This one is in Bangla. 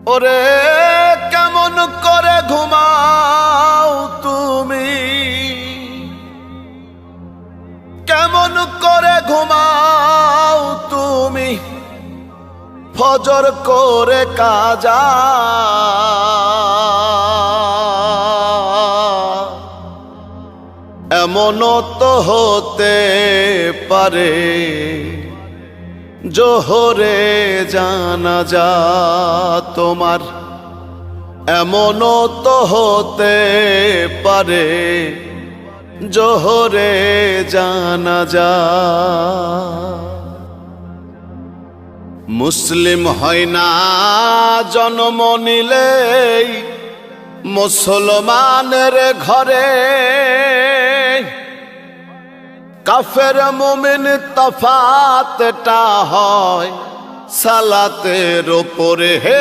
ওরে কেমন করে ঘুমাও তুমি, কেমন করে ঘুমাও তুমি ফজর করে কাজা। এমনও তো হতে পারে জোহরে জানাজা তোমার, এমনও তো হতে পারে জোহরে জানাজা। মুসলিম হয় না জন্ম নিলেই মুসলমানের ঘরে, কাফের মুমিন তফাতটা হয় সালাতের উপরে। হে